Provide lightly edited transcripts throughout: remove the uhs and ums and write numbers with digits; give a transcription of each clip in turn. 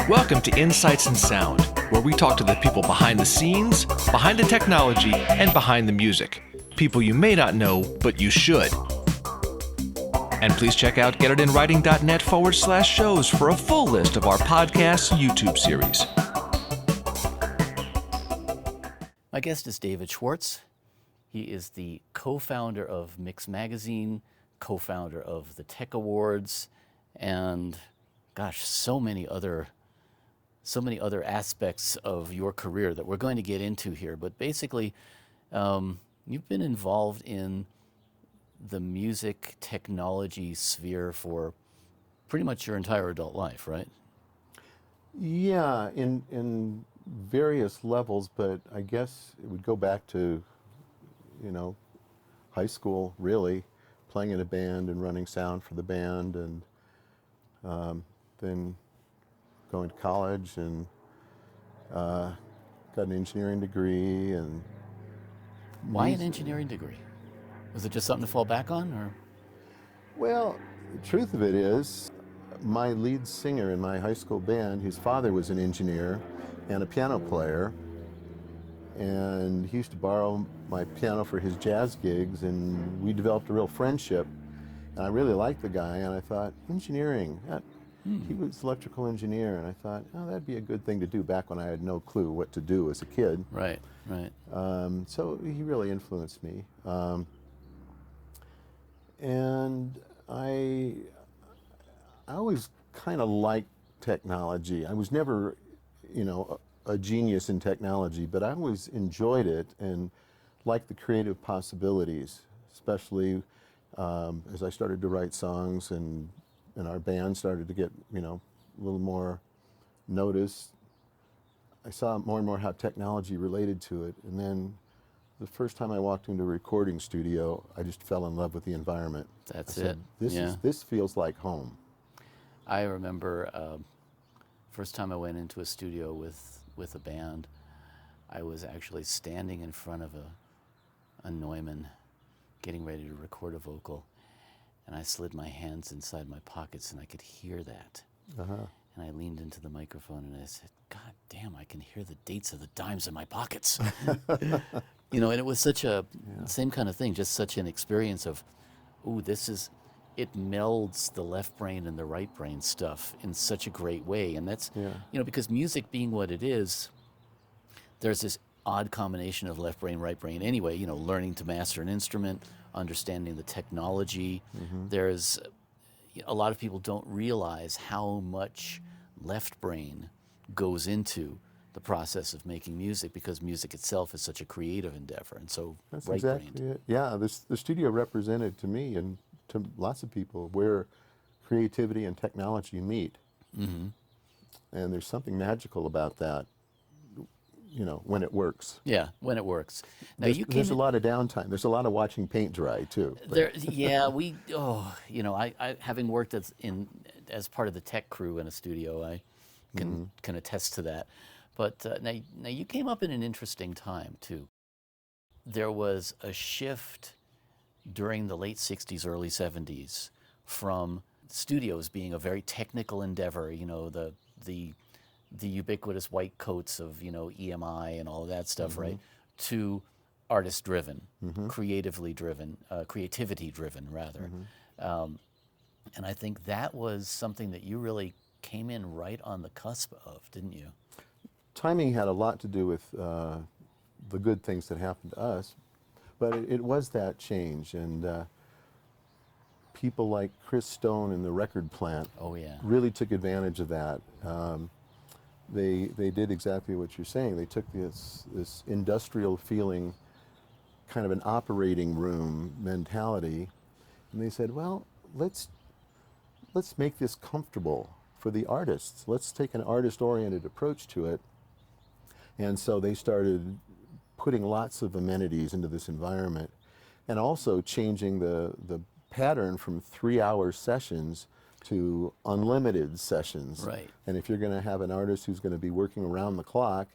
Welcome to Insights in Sound, where we talk to the people behind the scenes, behind the technology, and behind the music. People you may not know, but you should. And please check out getitinwriting.net/shows for a full list of our podcast YouTube series. My guest is David Schwartz. He is the co-founder of Mix Magazine, co-founder of the TEC Awards, and gosh, so many other aspects of your career that we're going to get into here. But basically, you've been involved in the music technology sphere for pretty much your entire adult life, right? Yeah, in various levels, but I guess it would go back to, high school, really, playing in a band and running sound for the band, and then going to college and got an engineering degree. And why an engineering degree? Was it just something to fall back on, or? Well, the truth of it is, my lead singer in my high school band, his father was an engineer and a piano player, and he used to borrow my piano for his jazz gigs, and we developed a real friendship. And I really liked the guy, and I thought, engineering, he was electrical engineer, and I thought, oh, that'd be a good thing to do back when I had no clue what to do as a kid. Right. So he really influenced me. And I always kind of liked technology. I was never, a genius in technology, but I always enjoyed it and liked the creative possibilities, especially as I started to write songs and our band started to get, a little more notice. I saw more and more how technology related to it, and then the first time I walked into a recording studio, I just fell in love with the environment. That's I said, it. This feels like home. I remember first time I went into a studio with a band, I was actually standing in front of a Neumann, getting ready to record a vocal, and I slid my hands inside my pockets, and I could hear that. And I leaned into the microphone and I said, God damn, I can hear the dates of the dimes in my pockets. And it was such a same kind of thing, just such an experience of, it melds the left brain and the right brain stuff in such a great way. And that's, because music being what it is, there's this odd combination of left brain, right brain anyway, learning to master an instrument, understanding the technology. There's, a lot of people don't realize how much left brain goes into the process of making music, because music itself is such a creative endeavor, and so that's right-brained. Exactly it. Yeah, the studio represented to me and to lots of people where creativity and technology meet. And there's something magical about that, when it works. Yeah, when it works. Now there's a lot of downtime. There's a lot of watching paint dry too. I having worked as part of the tech crew in a studio, I can attest to that. But now you came up in an interesting time too. There was a shift during the late 60s, early 70s from studios being a very technical endeavor, the ubiquitous white coats of, EMI and all of that stuff, right? To artist-driven, creativity-driven, rather. And I think that was something that you really came in right on the cusp of, didn't you? Timing had a lot to do with the good things that happened to us, but it was that change, and people like Chris Stone in the record plant really took advantage of that. They did exactly what you're saying. They took this industrial feeling, kind of an operating room mentality, and they said, well, let's make this comfortable for the artists. Let's take an artist-oriented approach to it. And so they started putting lots of amenities into this environment, and also changing the pattern from 3-hour sessions to unlimited sessions. Right. And if you're going to have an artist who's going to be working around the clock,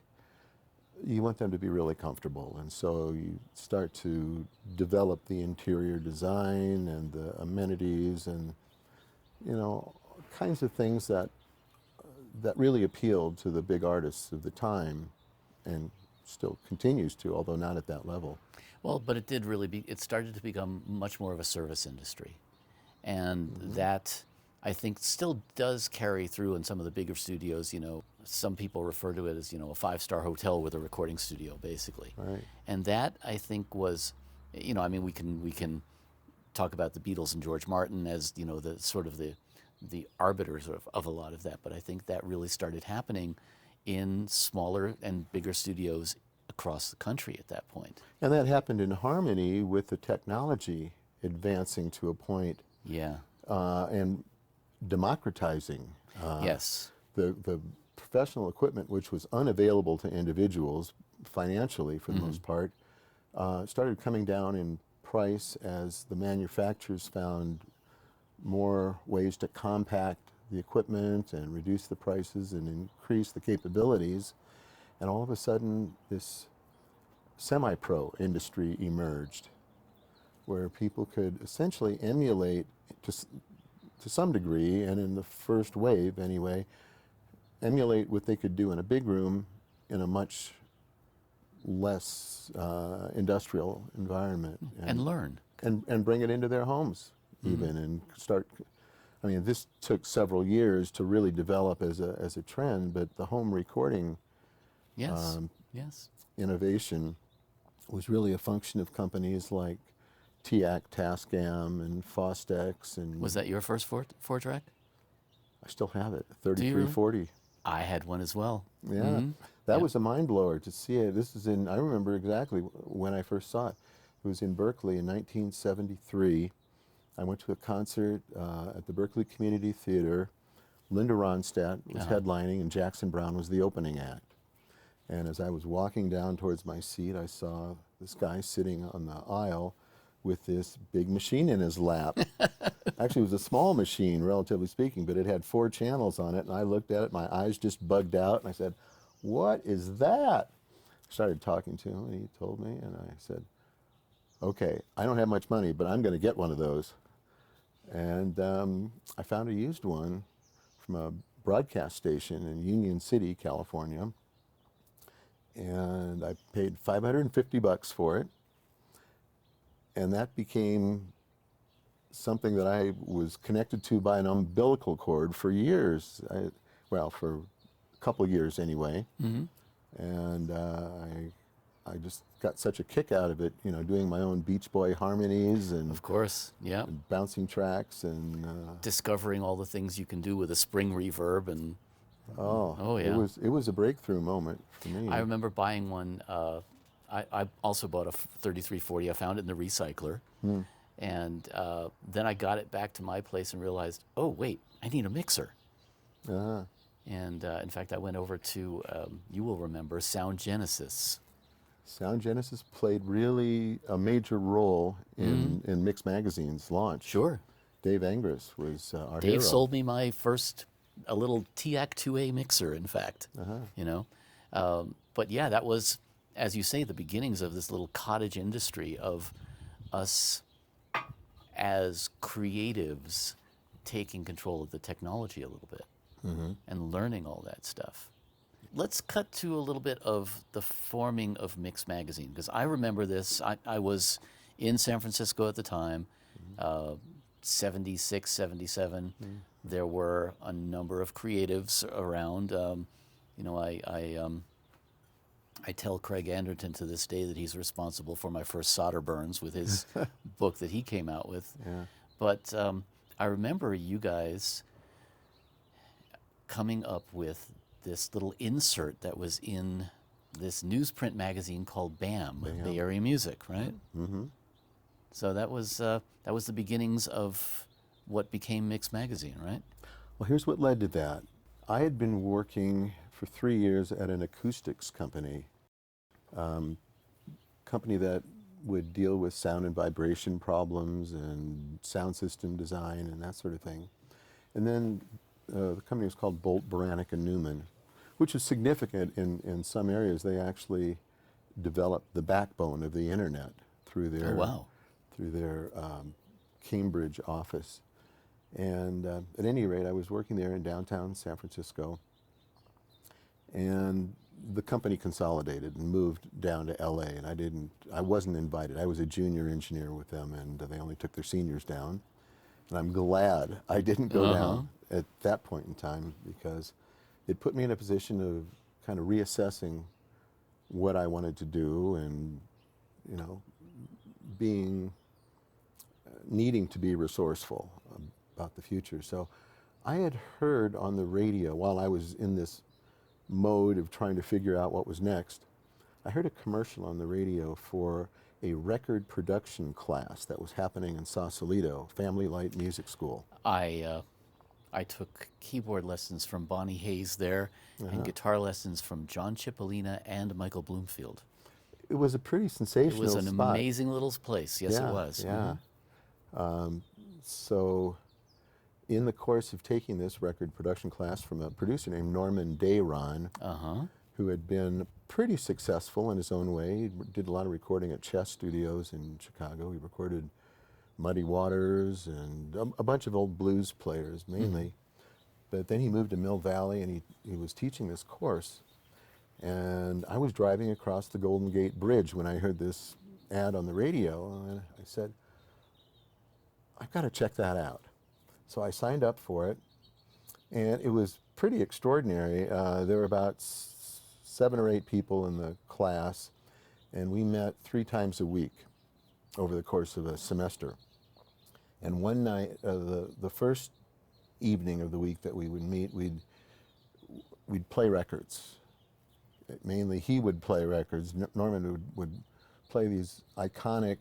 you want them to be really comfortable. And so you start to develop the interior design and the amenities and, kinds of things that that really appealed to the big artists of the time, and still continues to, although not at that level. Well, but it did really it started to become much more of a service industry. And that, I think, still does carry through in some of the bigger studios. You know, some people refer to it as, you know, a 5-star hotel with a recording studio, basically. Right. And that, I think, was, you know, I mean, we can talk about the Beatles and George Martin as, you know, the sort of the arbiters of a lot of that. But I think that really started happening in smaller and bigger studios across the country at that point. And that happened in harmony with the technology advancing to a point, Yeah. and democratizing. Yes. The professional equipment, which was unavailable to individuals financially for the most part, started coming down in price as the manufacturers found more ways to compact the equipment and reduce the prices and increase the capabilities. And all of a sudden, this semi-pro industry emerged, where people could essentially emulate, to some degree, and in the first wave anyway, emulate what they could do in a big room in a much less industrial environment. And learn. And bring it into their homes even, and start. I mean, this took several years to really develop as a trend, but the home recording Yes. Yes. innovation was really a function of companies like TEC, Tascam, and Fostex, and Was that your first four-track? I still have it, 3340. I had one as well. Yeah, that was a mind blower to see it. This is I remember exactly when I first saw it. It was in Berkeley in 1973. I went to a concert at the Berkeley Community Theater. Linda Ronstadt was headlining, and Jackson Browne was the opening act. And as I was walking down towards my seat, I saw this guy sitting on the aisle with this big machine in his lap. Actually, it was a small machine, relatively speaking, but it had 4 channels on it. And I looked at it, my eyes just bugged out, and I said, "What is that?" I started talking to him, and he told me, and I said, "Okay, I don't have much money, but I'm going to get one of those." And I found a used one from a broadcast station in Union City, California. And I paid $550 for it. And that became something that I was connected to by an umbilical cord for years. For a couple of years anyway. And I just got such a kick out of it, you know, doing my own Beach Boy harmonies and, Of course. Yeah. and bouncing tracks and Discovering all the things you can do with a spring reverb and oh yeah. it was a breakthrough moment for me. I remember buying one. I also bought a 3340. I found it in the recycler. And then I got it back to my place and realized, oh, wait, I need a mixer. And in fact, I went over to, you will remember, Sound Genesis. Sound Genesis played really a major role in Mix Magazine's launch. Sure. Dave Angris was our Dave hero. sold me my first, a little TEC 2A mixer, in fact. You know, but yeah, that was, as you say, the beginnings of this little cottage industry of us as creatives taking control of the technology a little bit and learning all that stuff. Let's cut to a little bit of the forming of Mix Magazine, because I remember this. I was in San Francisco at the time, 76, 77. There were a number of creatives around. You know, I tell Craig Anderton to this day that he's responsible for my first solder burns with his book that he came out with. But I remember you guys coming up with this little insert that was in this newsprint magazine called BAM, Bay Area Music, right? So that was the beginnings of what became Mix Magazine, right? Well, here's what led to that. I had been working for 3 years at an acoustics company, company that would deal with sound and vibration problems and sound system design and that sort of thing. And then the company was called Bolt, Beranek and Newman, which is significant in some areas. They actually developed the backbone of the internet through their Cambridge office. And at any rate, I was working there in downtown San Francisco, And the company consolidated and moved down to LA, and I wasn't invited. I was a junior engineer with them, and they only took their seniors down. And I'm glad I didn't go down at that point in time, because it put me in a position of kind of reassessing what I wanted to do, and, you know, needing to be resourceful about the future. So I had heard on the radio, while I was in this mode of trying to figure out what was next, I heard a commercial on the radio for a record production class that was happening in Sausalito, Family Light Music School. I took keyboard lessons from Bonnie Hayes there, and guitar lessons from John Cipollina and Michael Bloomfield. It was a pretty sensational It was an spot. amazing little place. Yes, it was. Yeah. So in the course of taking this record production class from a producer named Norman Dayron, who had been pretty successful in his own way. He did a lot of recording at Chess Studios in Chicago. He recorded Muddy Waters and a bunch of old blues players mainly. But then he moved to Mill Valley, and he was teaching this course. And I was driving across the Golden Gate Bridge when I heard this ad on the radio, and I said, I've got to check that out. So I signed up for it, and it was pretty extraordinary. There were about 7 or 8 people in the class, and we met 3 times a week over the course of a semester. And one night, the first evening of the week that we would meet, we'd play records. Mainly he would play records. Norman would play these iconic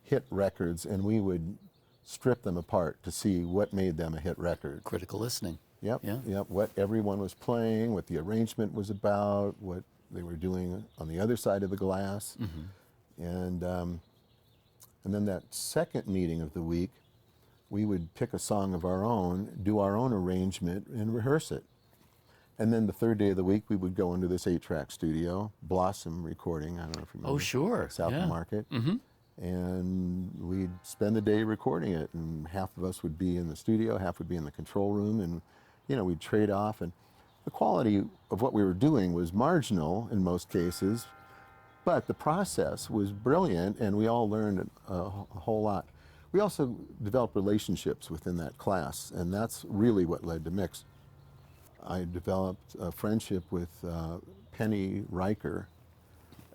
hit records, and we would strip them apart to see what made them a hit record. Critical listening. Yep, what everyone was playing, what the arrangement was about, what they were doing on the other side of the glass. And then that second meeting of the week, we would pick a song of our own, do our own arrangement, and rehearse it. And then the third day of the week, we would go into this 8-track studio, Blossom Recording, I don't know if you remember. Oh, sure. South of Market. And we'd spend the day recording it, and half of us would be in the studio, half would be in the control room, and, you know, we'd trade off. And the quality of what we were doing was marginal in most cases, but the process was brilliant, and we all learned a whole lot. We also developed relationships within that class, and that's really what led to Mix. I developed a friendship with Penny Riker,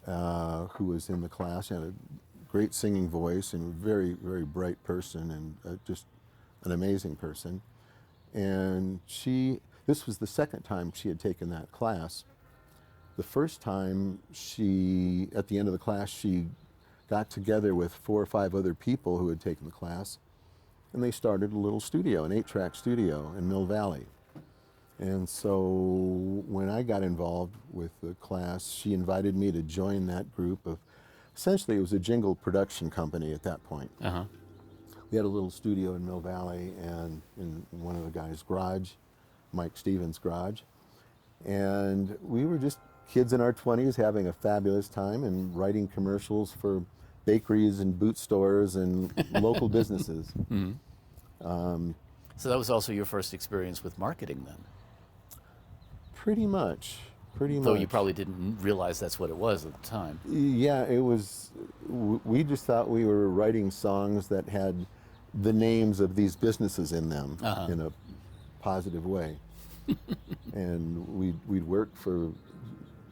who was in the class. She had a great singing voice and a very, very bright person, and just an amazing person. And this was the second time she had taken that class. The first time at the end of the class, she got together with 4 or 5 other people who had taken the class, and they started a little studio, an 8-track studio in Mill Valley. And so when I got involved with the class, she invited me to join that group of, essentially it was a jingle production company at that point. We had a little studio in Mill Valley and in one of the guys' garage, Mike Stevens' garage. And we were just kids in our 20s having a fabulous time and writing commercials for bakeries and boot stores and local businesses. So that was also your first experience with marketing then? Pretty much. Though you probably didn't realize that's what it was at the time. Yeah, it was, we just thought we were writing songs that had the names of these businesses in them in a positive way. And we'd work for,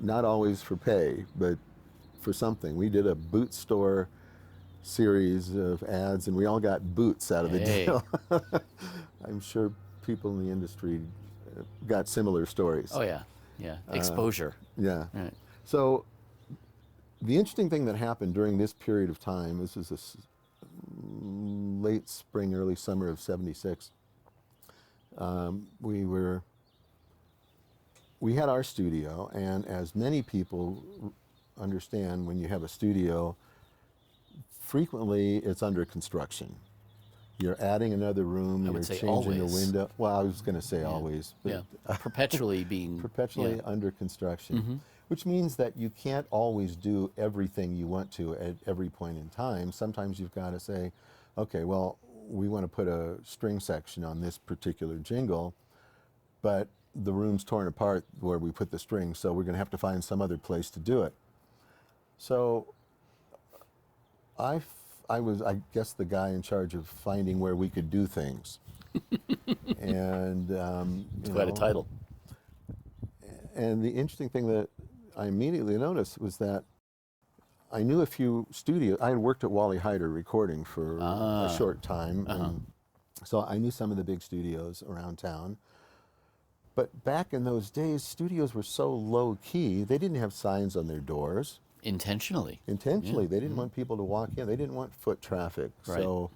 not always for pay, but for something. We did a boot store series of ads, and we all got boots out of the deal. I'm sure people in the industry got similar stories. Oh, yeah. Yeah, exposure. Yeah. Right. So the interesting thing that happened during this period of time, this is late spring, early summer of '76, we had our studio, and as many people understand, when you have a studio, frequently it's under construction. You're adding another room, you're changing always. the window. Well, I was going to say always. But Perpetually being... Perpetually under construction, which means that you can't always do everything you want to at every point in time. Sometimes you've got to say, okay, well, we want to put a string section on this particular jingle, but the room's torn apart where we put the strings, so we're going to have to find some other place to do it. So I was, I guess, the guy in charge of finding where we could do things. And It's quite a title. And the interesting thing that I immediately noticed was that I knew a few studios. I had worked at Wally Heider recording for a short time, and so I knew some of the big studios around town. But back in those days, studios were so low key, they didn't have signs on their doors. Intentionally. Intentionally. They didn't want people to walk in. They didn't want foot traffic. Right. So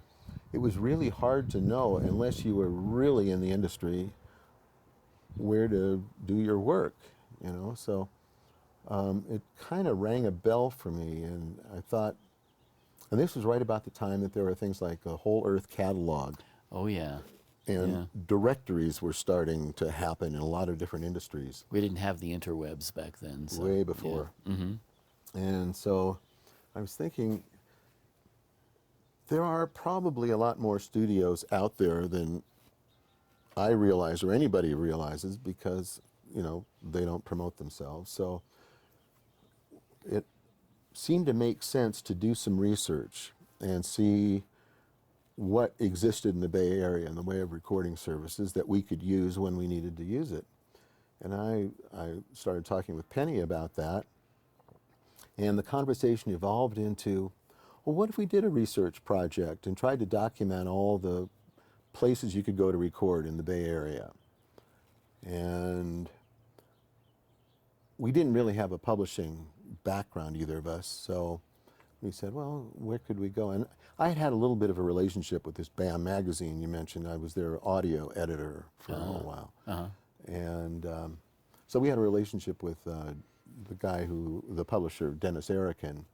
it was really hard to know, unless you were really in the industry, where to do your work, you know. So it kind of rang a bell for me, and I thought, and this was right about the time that there were things like a Whole Earth catalog. Oh, yeah. And directories were starting to happen in a lot of different industries. We didn't have the interwebs back then. So, way before. Yeah. Mm-hmm. And so I was thinking, there are probably a lot more studios out there than I realize or anybody realizes, because, you know, they don't promote themselves. So it seemed to make sense to do some research and see what existed in the Bay Area in the way of recording services that we could use when we needed to use it. And I started talking with Penny about that, and the conversation evolved into, well, what if we did a research project and tried to document all the places you could go to record in the Bay Area? And we didn't really have a publishing background, either of us, so we said, well, where could we go? And I had had a little bit of a relationship with this BAM magazine you mentioned. I was their audio editor for a little while. And so we had a relationship with the guy the publisher, Dennis Erikin.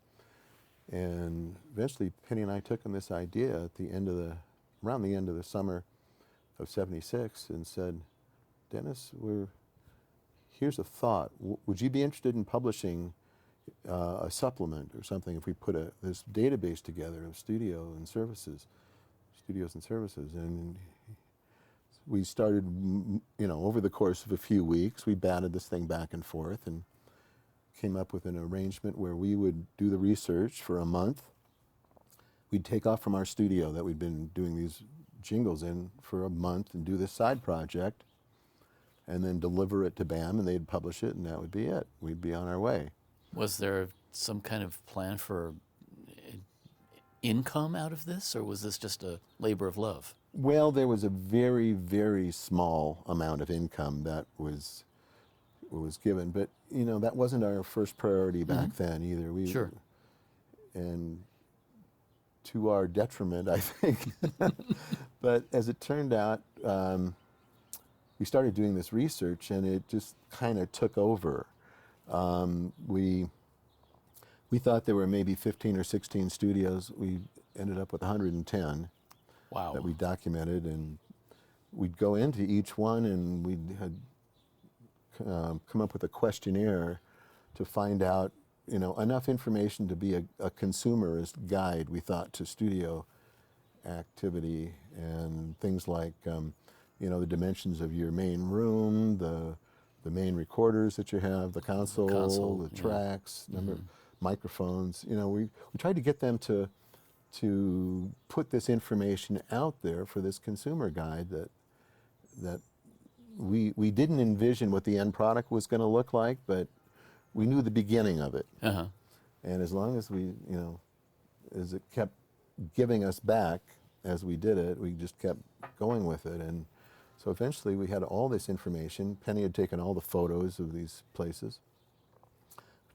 And eventually Penny and I took on this idea at around the end of the summer of '76 and said, Dennis, here's a thought. Would you be interested in publishing a supplement or something if we put this database together of studios and services? And we started, you know, over the course of a few weeks, we batted this thing back and forth and came up with an arrangement where we would do the research for a month. We'd take off from our studio that we'd been doing these jingles in for a month and do this side project, and then deliver it to BAM, and they'd publish it, and that would be it. We'd be on our way. Was there some kind of plan for income out of this, or was this just a labor of love? Well, there was a very, very small amount of income that was given, but you know, that wasn't our first priority back then either. Sure. And to our detriment, I think. But as it turned out, we started doing this research, and it just kind of took over. We thought there were maybe 15 or 16 studios. We ended up with 110. Wow. That we documented, and we'd go into each one, and we had come up with a questionnaire to find out, you know, enough information to be a consumerist guide, we thought, to studio activity, and things like, you know, the dimensions of your main room, the main recorders that you have, the console, the tracks, number of microphones. You know, we tried to get them to put this information out there for this consumer guide that we didn't envision what the end product was going to look like, but we knew the beginning of it. And as long as as it kept giving us back as we did it, we just kept going with it. And so eventually we had all this information. Penny had taken all the photos of these places,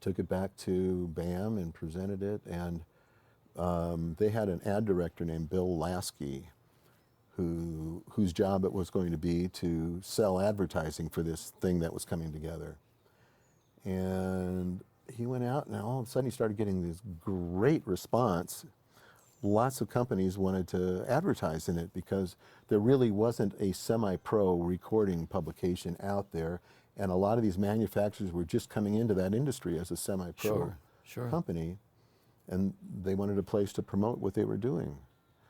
took it back to BAM and presented it, and they had an ad director named Bill Lasky, whose job it was going to be to sell advertising for this thing that was coming together. And he went out, and all of a sudden he started getting this great response. Lots of companies wanted to advertise in it because there really wasn't a semi-pro recording publication out there, and a lot of these manufacturers were just coming into that industry as a semi-pro company, and they wanted a place to promote what they were doing.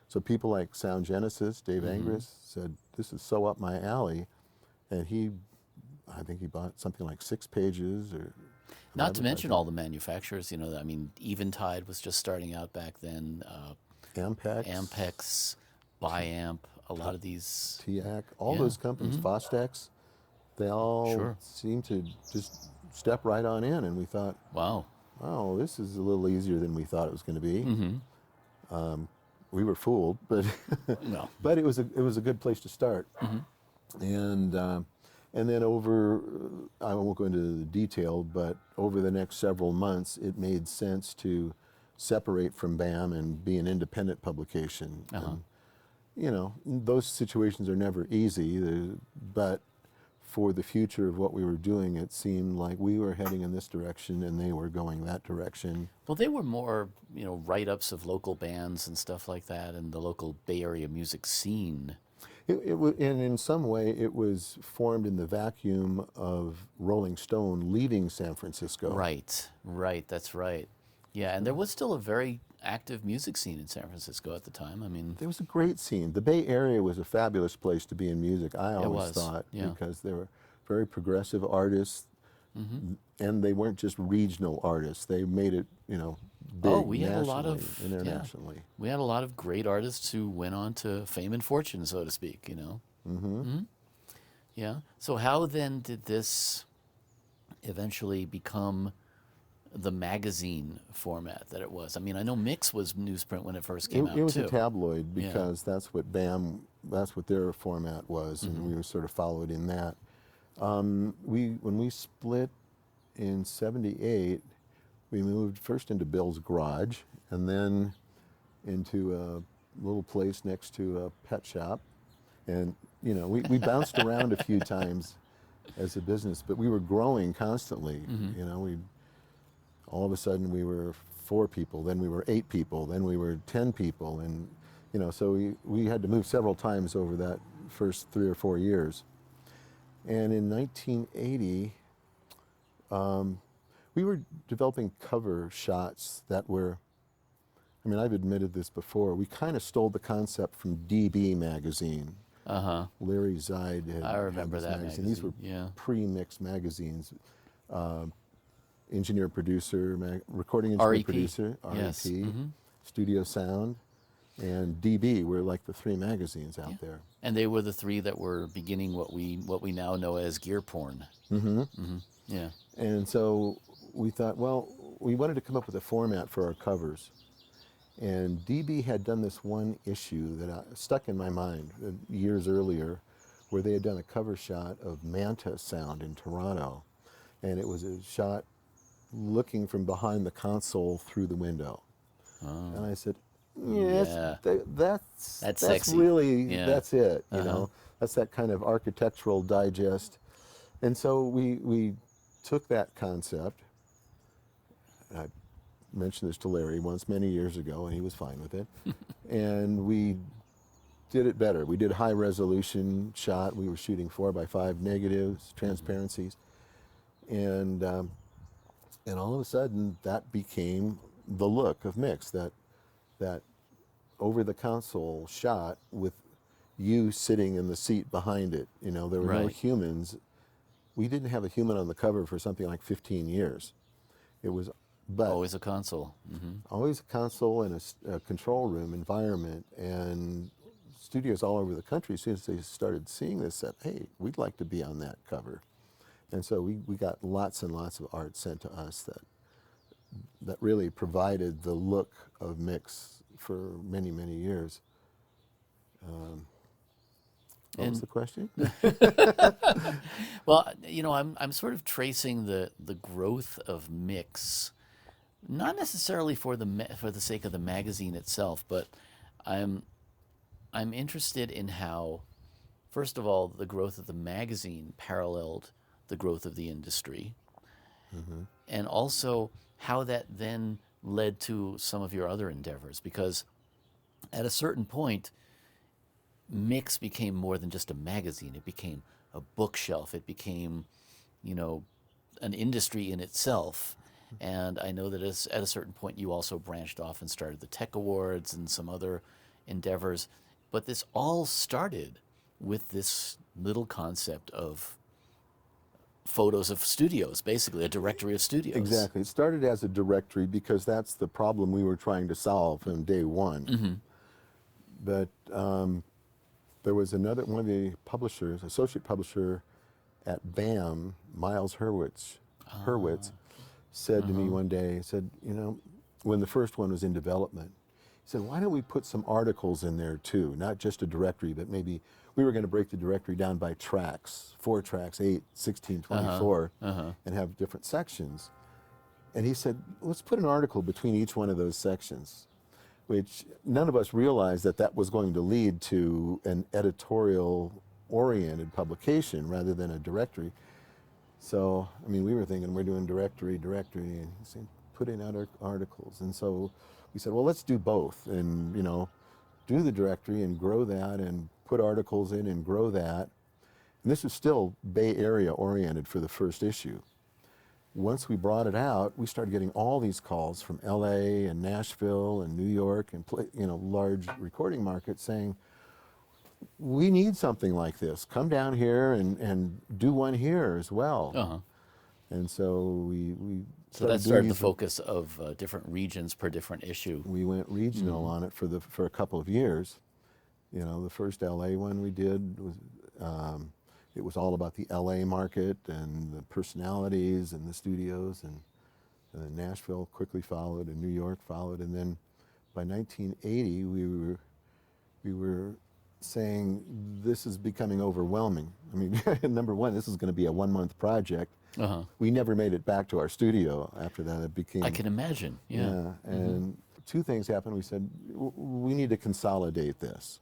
So people like Sound Genesis, Dave Angris, said, this is so up my alley, and he I think he bought something like 6 pages or. Not to mention all the manufacturers, I mean, Eventide was just starting out back then. Ampex, Biamp, a lot of these. TEC, all those companies, Fostex, they all seemed to just step right on in, and we thought, wow, this is a little easier than we thought it was going to be. We were fooled, but no. but it was a good place to start. And then I won't go into the detail, but over the next several months, it made sense to separate from BAM and be an independent publication. And, those situations are never easy, but for the future of what we were doing, it seemed like we were heading in this direction and they were going that direction. Well, they were more, write-ups of local bands and stuff like that, and the local Bay Area music scene. And in some way, it was formed in the vacuum of Rolling Stone leaving San Francisco. Right, that's right. Yeah, and there was still a very active music scene in San Francisco at the time. I mean, there was a great scene. The Bay Area was a fabulous place to be in music, I always thought, because there were very progressive artists, and they weren't just regional artists. They made it, big we had a lot of internationally. Yeah. We had a lot of great artists who went on to fame and fortune, so to speak. Yeah. So how then did this eventually become the magazine format that it was? I mean, I know Mix was newsprint when it first came out. It was too. a tabloid because that's what BAM, that's what their format was, and we were sort of followed in that. When we split in '78, we moved first into Bill's garage and then into a little place next to a pet shop. And, we bounced around a few times as a business, but we were growing constantly. All of a sudden we were 4 people, then we were 8 people, then we were 10 people. And, so we had to move several times over that first 3 or 4 years. And in 1980, we were developing cover shots that were, I've admitted this before, we kind of stole the concept from DB magazine. Larry Zeid I remember had this that magazine. These were pre-mixed magazines. Engineer, producer, recording engineer, REP. producer, REP, Yes. Studio Sound, and DB were like the 3 magazines out there. And they were the 3 that were beginning what we now know as gear porn. Yeah. And so we thought, well, we wanted to come up with a format for our covers. And DB had done this one issue that stuck in my mind years earlier, where they had done a cover shot of Manta Sound in Toronto. And it was a shot looking from behind the console through the window. And I said, that's sexy. Really, Yeah. that's it, that's that kind of architectural digest. And so we took that concept. I mentioned this to Larry once many years ago, and he was fine with it. And we did it better. We did high resolution shot. We were shooting 4x5 negatives, transparencies. And all of a sudden, that became the look of Mix, that over the console shot with you sitting in the seat behind it. There were no humans. We didn't have a human on the cover for something like 15 years. It was always a console. Always a console and a control room environment. And studios all over the country, as soon as they started seeing this, said, hey, we'd like to be on that cover. And so we got lots and lots of art sent to us that really provided the look of Mix for many, many years. What was the question? Well, I'm sort of tracing the growth of Mix, not necessarily for the sake of the magazine itself, but I'm interested in how, first of all, the growth of the magazine paralleled the growth of the industry, and also how that then led to some of your other endeavors. Because at a certain point, Mix became more than just a magazine. It became a bookshelf. It became, an industry in itself. And I know that at a certain point you also branched off and started the TEC Awards and some other endeavors. But this all started with this little concept of photos of studios, basically a directory of studios. Exactly. It started as a directory because that's the problem we were trying to solve from day one. But there was another one of the publishers, associate publisher at BAM, Miles Hurwitz, said to me one day, he said, you know, when the first one was in development, he said, why don't we put some articles in there too, not just a directory, but maybe we were going to break the directory down by tracks, 4 tracks, 8, 16, 24, and have different sections. And he said, let's put an article between each one of those sections, which none of us realized that that was going to lead to an editorial-oriented publication rather than a directory. So, I mean, we were thinking we're doing directory, and he said, put in other articles. And so we said, well, let's do both and, you know, do the directory and grow that and put articles in and grow that. And this was still Bay Area oriented for the first issue. Once we brought it out, we started getting all these calls from LA and Nashville and New York and, you know, large recording markets saying, we need something like this. Come down here and do one here as well. And so we So that started the focus of different regions per different issue. We went regional on it for a couple of years. You know, the first LA one we did was, it was all about the LA market and the personalities and the studios, and Nashville quickly followed and New York followed. And then by 1980, we were saying this is becoming overwhelming. I mean, number one, this is going to be a 1-month project. We never made it back to our studio after that. It became. I can imagine. Yeah. And 2 things happened. We said we need to consolidate this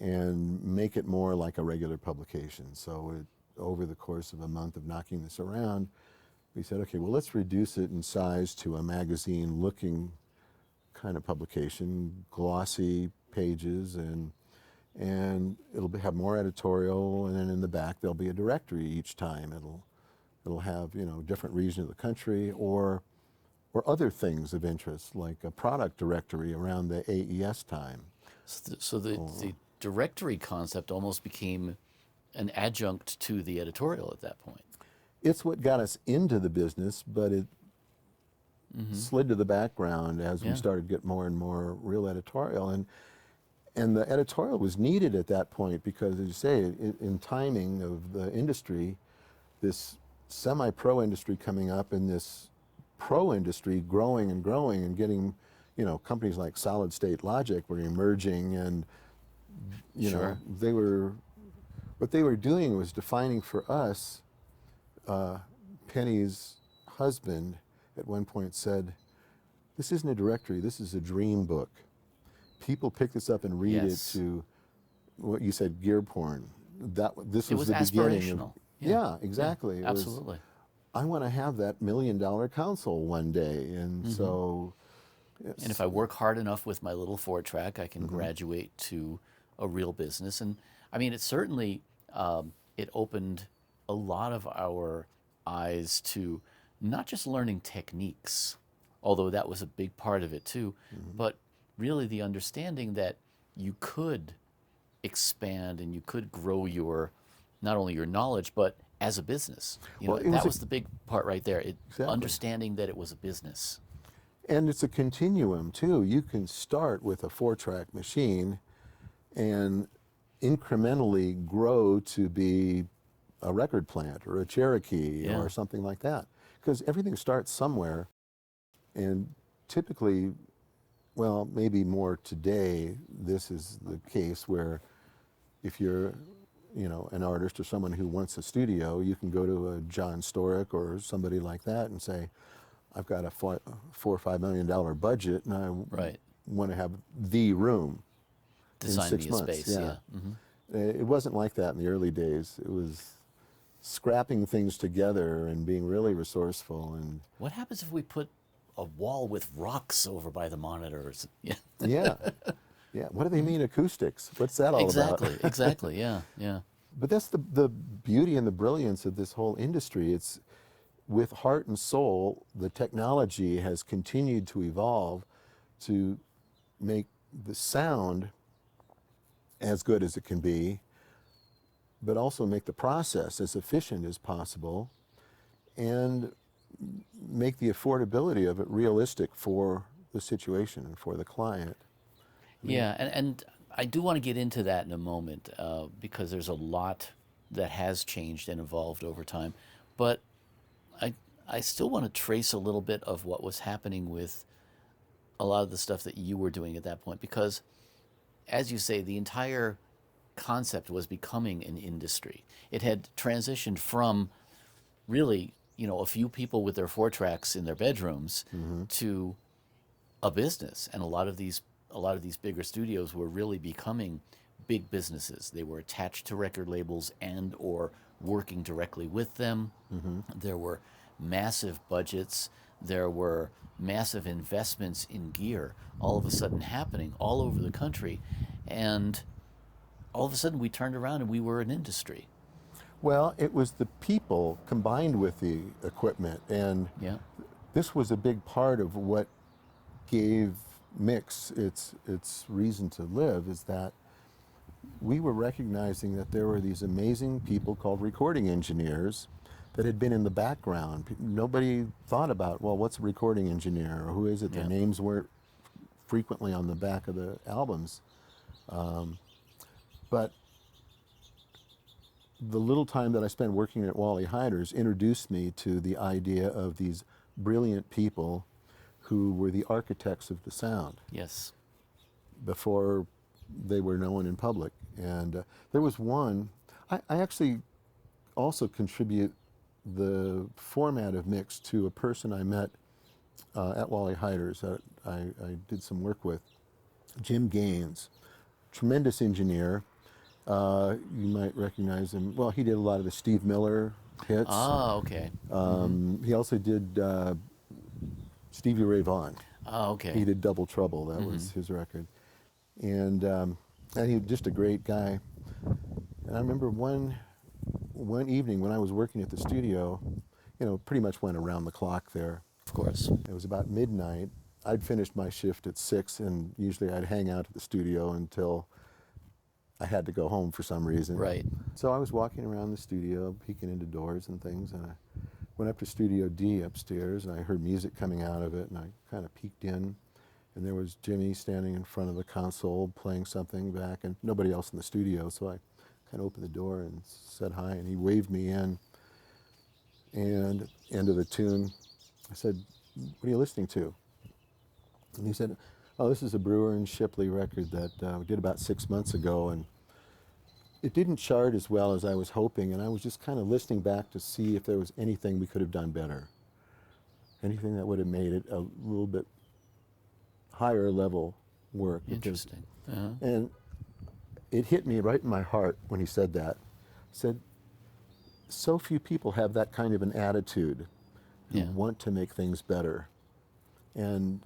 and make it more like a regular publication. So over the course of a month of knocking this around, we said, okay, well, let's reduce it in size to a magazine-looking kind of publication, glossy pages, and it'll have more editorial, and then in the back there'll be a directory each time. It'll have, you know, different regions of the country or other things of interest, like a product directory around the AES time. So the directory concept almost became an adjunct to the editorial at that point. It's what got us into the business, but it slid to the background as we started to get more and more real editorial. And the editorial was needed at that point because, as you say, in timing of the industry, this semi-pro industry coming up and this pro industry growing and getting, you know, companies like Solid State Logic were emerging, and you know, what they were doing was defining for us. Penny's husband at one point said, this isn't a directory, this is a dream book. People pick this up and read it to what you said, gear porn. This was the beginning of, yeah, exactly. Yeah, absolutely. I want to have that $1 million console one day, and so. And if I work hard enough with my little 4-track, I can graduate to a real business. And I mean, it certainly it opened a lot of our eyes to not just learning techniques, although that was a big part of it too, but really the understanding that you could expand and you could grow your, not only your knowledge, but as a business. You know, that was the big part right there. Understanding that it was a business. And it's a continuum too. You can start with a 4-track machine and incrementally grow to be a record plant or a Cherokee or something like that. Because everything starts somewhere, and typically, well, maybe more today, this is the case where if you're, you know, an artist or someone who wants a studio, you can go to a John Storick or somebody like that and say, I've got a $4 or $5 million budget, and I want to have the room Design in 6 months. Space, It wasn't like that in the early days. It was scrapping things together and being really resourceful. And what happens if we put a wall with rocks over by the monitors? Yeah. What do they mean acoustics? What's that all about? Exactly. Yeah. But that's the beauty and the brilliance of this whole industry. It's with heart and soul, the technology has continued to evolve to make the sound as good as it can be, but also make the process as efficient as possible and make the affordability of it realistic for the situation and for the client. Yeah, and I do want to get into that in a moment because there's a lot that has changed and evolved over time. But I still want to trace a little bit of what was happening with a lot of the stuff that you were doing at that point, because as you say, the entire concept was becoming an industry. It had transitioned from really, a few people with their 4-tracks in their bedrooms to a business, and a lot of these bigger studios were really becoming big businesses. They were attached to record labels and or working directly with them. There were massive budgets. There were massive investments in gear all of a sudden happening all over the country. And all of a sudden we turned around and we were an industry. Well, it was the people combined with the equipment, and Yeah. this was a big part of what gave Mix its reason to live, is that we were recognizing that there were these amazing people called recording engineers that had been in the background. Nobody thought about, well, what's a recording engineer, or who is it? Their names weren't frequently on the back of the albums. But the little time that I spent working at Wally Heider's introduced me to the idea of these brilliant people who were the architects of the sound Yes. before they were known in public. And there was one, I actually also contribute the format of Mix to a person I met at Wally Heider's that I did some work with, Jim Gaines, tremendous engineer. You might recognize him. Well, he did a lot of the Steve Miller hits. Ah, okay. He also did Stevie Ray Vaughan. Ah, okay. He did Double Trouble. That was his record. And he was just a great guy. And I remember one evening when I was working at the studio, pretty much went around the clock there. Of course. It was about midnight. I'd finished my shift at 6, and usually I'd hang out at the studio until I had to go home for some reason. Right. So I was walking around the studio, peeking into doors and things, and I went up to Studio D upstairs, and I heard music coming out of it, and I kind of peeked in, and there was Jimmy standing in front of the console playing something back, and nobody else in the studio, so I kind of opened the door and said hi, and he waved me in, and end of the tune, I said, "What are you listening to?" And he said, "Oh, this is a Brewer and Shipley record that we did about 6 months ago, and it didn't chart as well as I was hoping, and I was just kind of listening back to see if there was anything we could have done better, anything that would have made it a little bit higher level work." Interesting. And it hit me right in my heart when he said that. He said, so few people have that kind of an attitude who want to make things better, and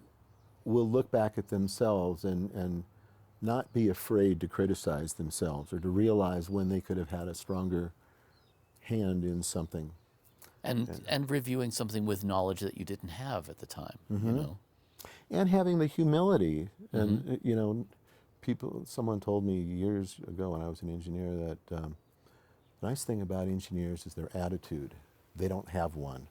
will look back at themselves and not be afraid to criticize themselves or to realize when they could have had a stronger hand in something. And reviewing something with knowledge that you didn't have at the time, And having the humility. And, someone told me years ago when I was an engineer that the nice thing about engineers is their attitude. They don't have one.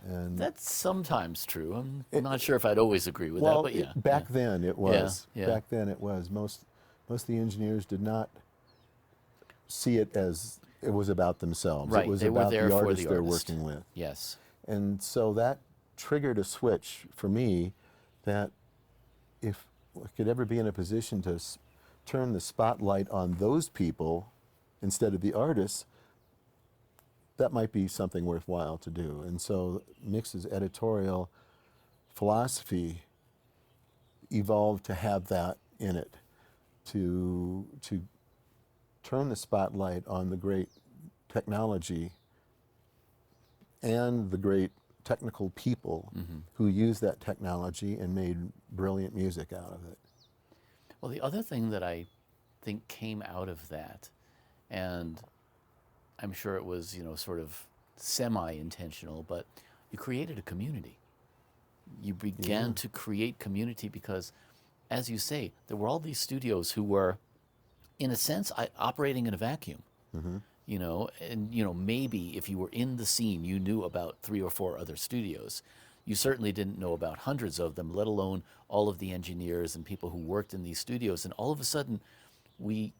And That's sometimes true. I'm not sure if I'd always agree with well, that, but yeah. back then it was. Yeah. Back then it was. Most of the engineers did not see it as it was about themselves. Right, It was they were about there the for artist the they're artist. working with. Yes. And so that triggered a switch for me that if I could ever be in a position to turn the spotlight on those people instead of the artists, that might be something worthwhile to do. And so Mix's editorial philosophy evolved to have that in it, to turn the spotlight on the great technology and the great technical people who used that technology and made brilliant music out of it. Well, the other thing that I think came out of that, and I'm sure it was, sort of semi-intentional, but you created a community. You began to create community because, as you say, there were all these studios who were in a sense, operating in a vacuum. You know, and you know, maybe if you were in the scene, you knew about 3 or 4 other studios. You certainly didn't know about hundreds of them, let alone all of the engineers and people who worked in these studios. And all of a sudden, we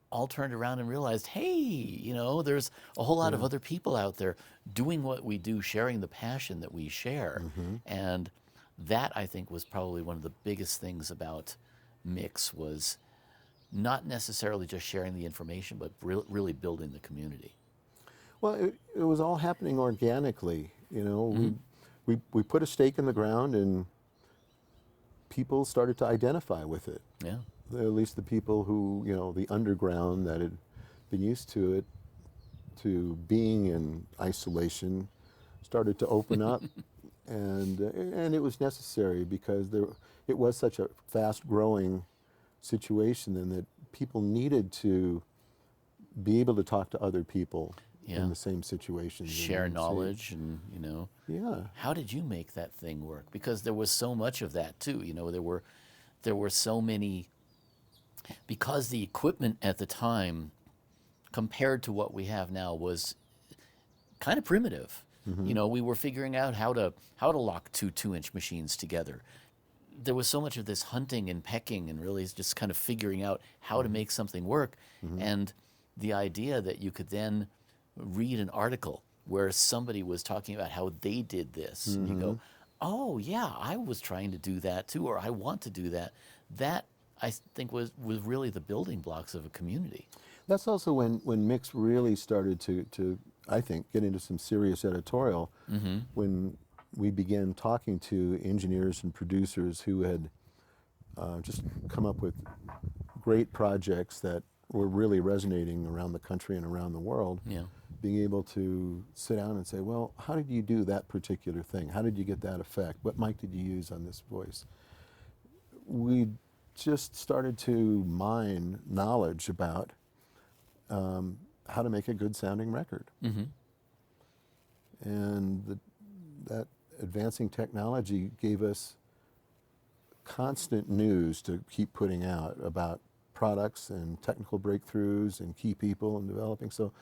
all turned around and realized, hey, you know, there's a whole lot of other people out there doing what we do, sharing the passion that we share. And that, I think, was probably one of the biggest things about Mix, was not necessarily just sharing the information, but really building the community. Well, it was all happening organically. You know, we put a stake in the ground, and people started to identify with it. Yeah. At least the people who, you know, the underground that had been used to it, to being in isolation, started to open up, and it was necessary, because it was such a fast-growing situation, and that people needed to be able to talk to other people in the same situations. Share knowledge, and, you know. Yeah. How did you make that thing work? Because there was so much of that too. You know, there were so many, because the equipment at the time compared to what we have now was kind of primitive. You know, we were figuring out how to lock 2 2-inch machines together. There was so much of this hunting and pecking, and really just kind of figuring out how to make something work. And the idea that you could then read an article where somebody was talking about how they did this, and you go, oh yeah, I was trying to do that too, or I want to do that. That, I think, was really the building blocks of a community. That's also when Mix really started to, I think, get into some serious editorial, when we began talking to engineers and producers who had just come up with great projects that were really resonating around the country and around the world. Yeah. Being able to sit down and say, well, how did you do that particular thing? How did you get that effect? What mic did you use on this voice? We just started to mine knowledge about how to make a good sounding record. And that advancing technology gave us constant news to keep putting out about products and technical breakthroughs and key people and developing. So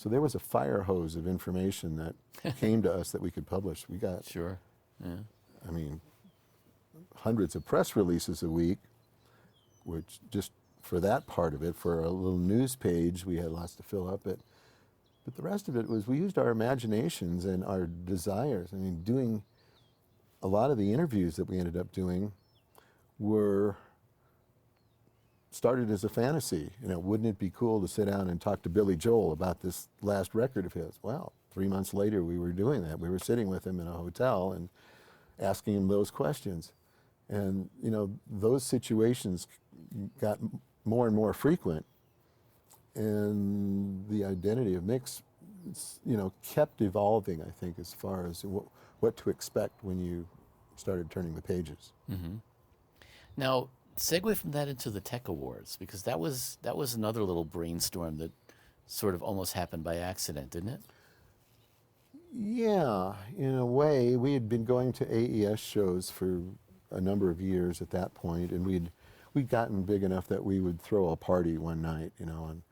there was a fire hose of information that came to us that we could publish. We got, Sure. Yeah. I mean, hundreds of press releases a week, which just for that part of it, for a little news page, we had lots to fill up. But the rest of it was, we used our imaginations and our desires. I mean, doing a lot of the interviews that we ended up doing were started as a fantasy. You know, wouldn't it be cool to sit down and talk to Billy Joel about this last record of his? Well, 3 months later, we were doing that. We were sitting with him in a hotel and asking him those questions. And, you know, those situations got more and more frequent. And the identity of Mix, you know, kept evolving, I think, as far as what to expect when you started turning the pages. Now, segue from that into the TEC Awards, because that was another little brainstorm that sort of almost happened by accident, didn't it? Yeah, in a way. We had been going to AES shows for a number of years at that point, and we'd gotten big enough that we would throw a party one night, you know. And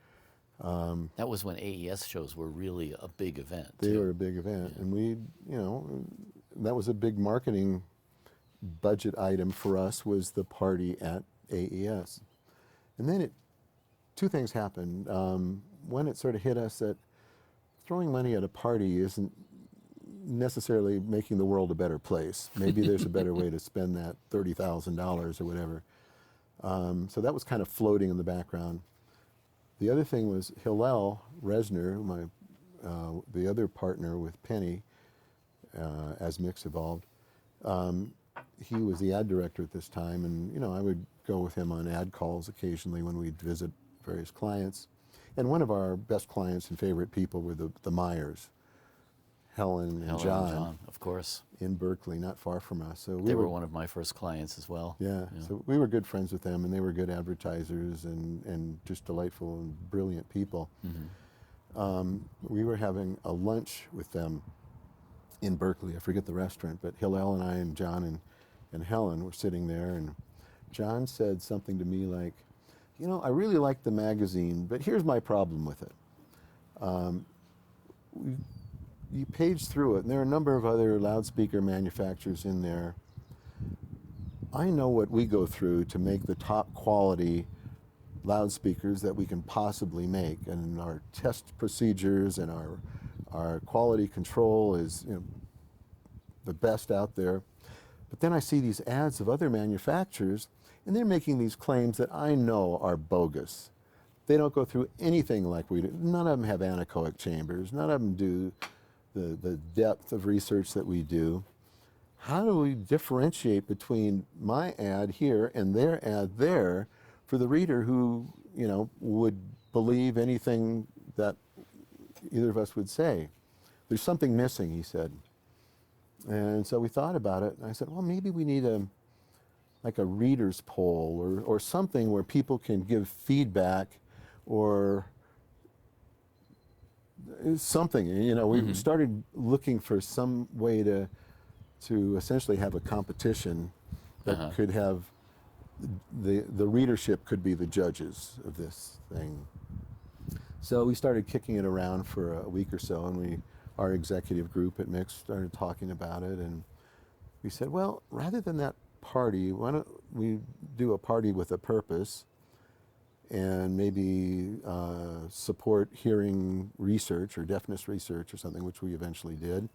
that was when AES shows were really a big event. They were a big event, and we, you know, that was a big marketing budget item for us, was the party at AES. And then two things happened. One, it sort of hit us that throwing money at a party isn't necessarily making the world a better place. Maybe there's a better way to spend that $30,000 or whatever. So that was kind of floating in the background. The other thing was Hillel Resner, the other partner with Penny, as Mix evolved. He was the ad director at this time, and you know, I would go with him on ad calls occasionally when we'd visit various clients. And one of our best clients and favorite people were the Myers, Helen and John, of course, in Berkeley, not far from us. So they were one of my first clients as well. Yeah, so we were good friends with them, and they were good advertisers and just delightful and brilliant people. We were having a lunch with them in Berkeley. I forget the restaurant, but Hillel and I and John and Helen were sitting there, and John said something to me like, you know, I really like the magazine, but here's my problem with it. You page through it, and there are a number of other loudspeaker manufacturers in there. I know what we go through to make the top quality loudspeakers that we can possibly make, and our test procedures and our quality control is, you know, the best out there. But then I see these ads of other manufacturers, and they're making these claims that I know are bogus. They don't go through anything like we do. None of them have anechoic chambers. None of them do the depth of research that we do. How do we differentiate between my ad here and their ad there for the reader who, you know, would believe anything that either of us would say? There's something missing, he said. And so we thought about it, and I said, well, maybe we need like a reader's poll or something where people can give feedback or something. You know, we started looking for some way to essentially have a competition that could have the readership could be the judges of this thing. So we started kicking it around for a week or so, and our executive group at Mix started talking about it, and we said, well, rather than that party, why don't we do a party with a purpose and maybe support hearing research or deafness research or something, which we eventually did.